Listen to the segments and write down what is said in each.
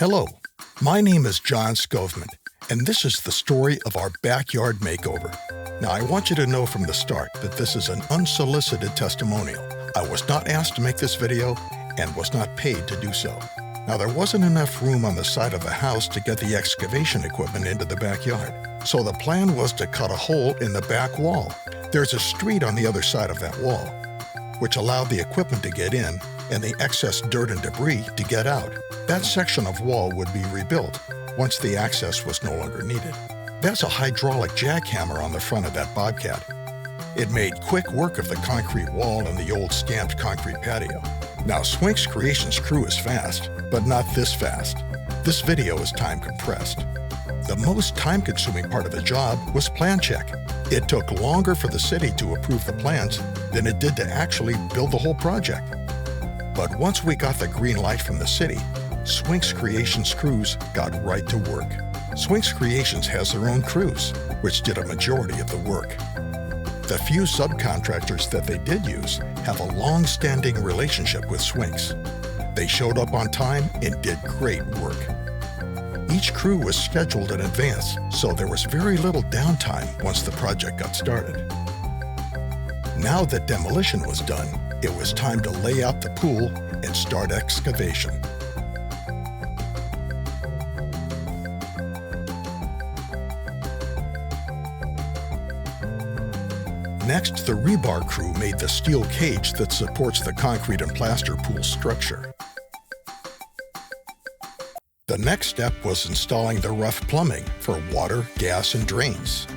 Hello, my name is John Skovman, and this is the story of our backyard makeover. Now, I want you to know from the start that this is an unsolicited testimonial. I was not asked to make this video and was not paid to do so. Now, there wasn't enough room on the side of the house to get the excavation equipment into the backyard, so the plan was to cut a hole in the back wall. There's a street on the other side of that wall, which allowed the equipment to get in and the excess dirt and debris to get out. That section of wall would be rebuilt once the access was no longer needed. That's a hydraulic jackhammer on the front of that Bobcat. It made quick work of the concrete wall and the old stamped concrete patio. Now, Swink's Creations crew is fast, but not this fast. This video is time compressed. The most time-consuming part of the job was plan check. It took longer for the city to approve the plans than it did to actually build the whole project. But once we got the green light from the city, Swink's Creations crews got right to work. Swink's Creations has their own crews, which did a majority of the work. The few subcontractors that they did use have a long-standing relationship with Swink's. They showed up on time and did great work. Each crew was scheduled in advance, so there was very little downtime once the project got started. Now that demolition was done, it was time to lay out the pool and start excavation. Next, the rebar crew made the steel cage that supports the concrete and plaster pool structure. The next step was installing the rough plumbing for water, gas, and drains.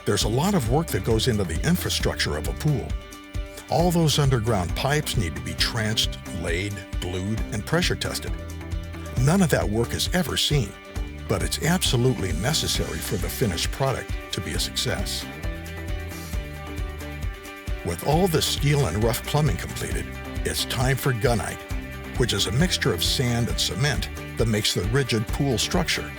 There's a lot of work that goes into the infrastructure of a pool. All those underground pipes need to be trenched, laid, blued, and pressure tested. None of that work is ever seen, but it's absolutely necessary for the finished product to be a success. With all the steel and rough plumbing completed, it's time for gunite, which is a mixture of sand and cement that makes the rigid pool structure.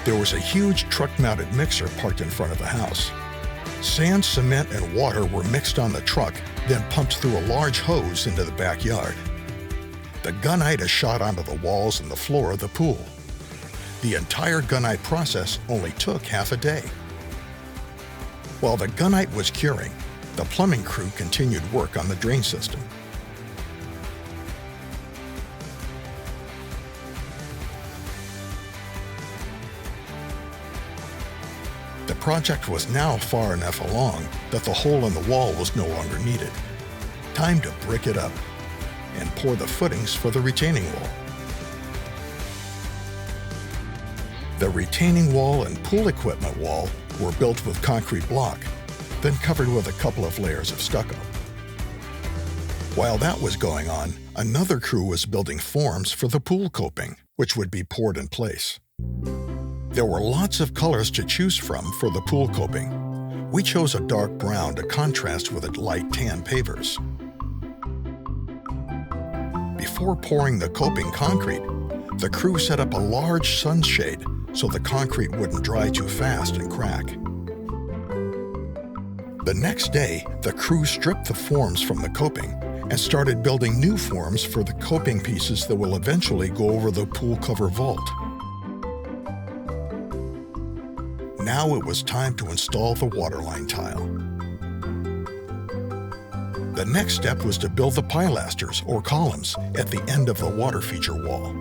There was a huge truck-mounted mixer parked in front of the house. Sand, cement, and water were mixed on the truck, then pumped through a large hose into the backyard. The gunite is shot onto the walls and the floor of the pool. The entire gunite process only took half a day. While the gunite was curing, the plumbing crew continued work on the drain system. The project was now far enough along that the hole in the wall was no longer needed. Time to brick it up and pour the footings for the retaining wall. The retaining wall and pool equipment wall were built with concrete block, then covered with a couple of layers of stucco. While that was going on, another crew was building forms for the pool coping, which would be poured in place. There were lots of colors to choose from for the pool coping. We chose a dark brown to contrast with a light tan pavers. Before pouring the coping concrete, the crew set up a large sunshade so the concrete wouldn't dry too fast and crack. The next day, the crew stripped the forms from the coping and started building new forms for the coping pieces that will eventually go over the pool cover vault. Now it was time to install the waterline tile. The next step was to build the pilasters, or columns, at the end of the water feature wall.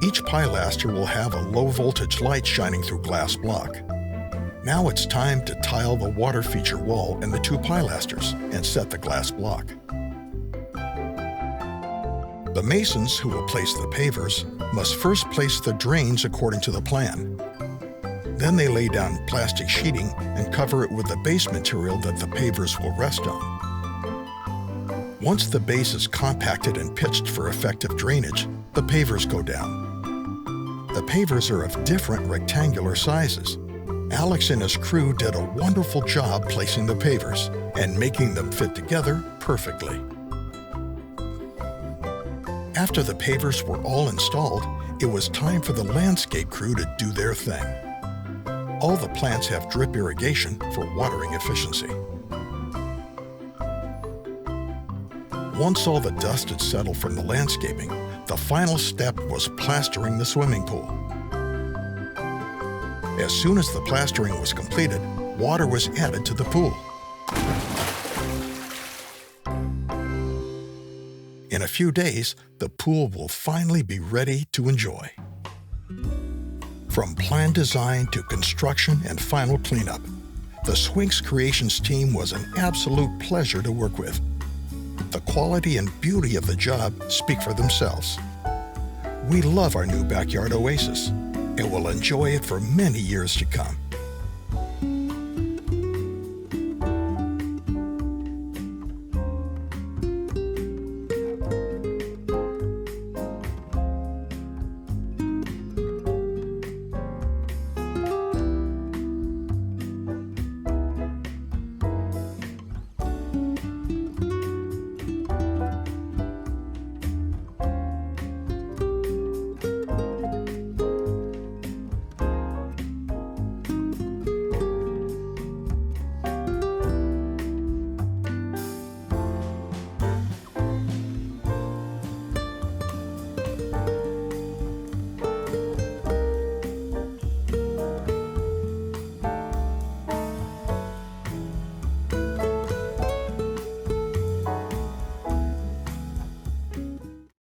Each pilaster will have a low-voltage light shining through glass block. Now it's time to tile the water feature wall and the two pilasters and set the glass block. The masons who will place the pavers must first place the drains according to the plan. Then they lay down plastic sheeting and cover it with the base material that the pavers will rest on. Once the base is compacted and pitched for effective drainage, the pavers go down. The pavers are of different rectangular sizes. Alex and his crew did a wonderful job placing the pavers and making them fit together perfectly. After the pavers were all installed, it was time for the landscape crew to do their thing. All the plants have drip irrigation for watering efficiency. Once all the dust had settled from the landscaping, The final step was plastering the swimming pool. As soon as the plastering was completed, water was added to the pool. In a few days, the pool will finally be ready to enjoy. From plan design to construction and final cleanup, the Swink's Creations team was an absolute pleasure to work with. The quality and beauty of the job speak for themselves. We love our new backyard oasis and will enjoy it for many years to come.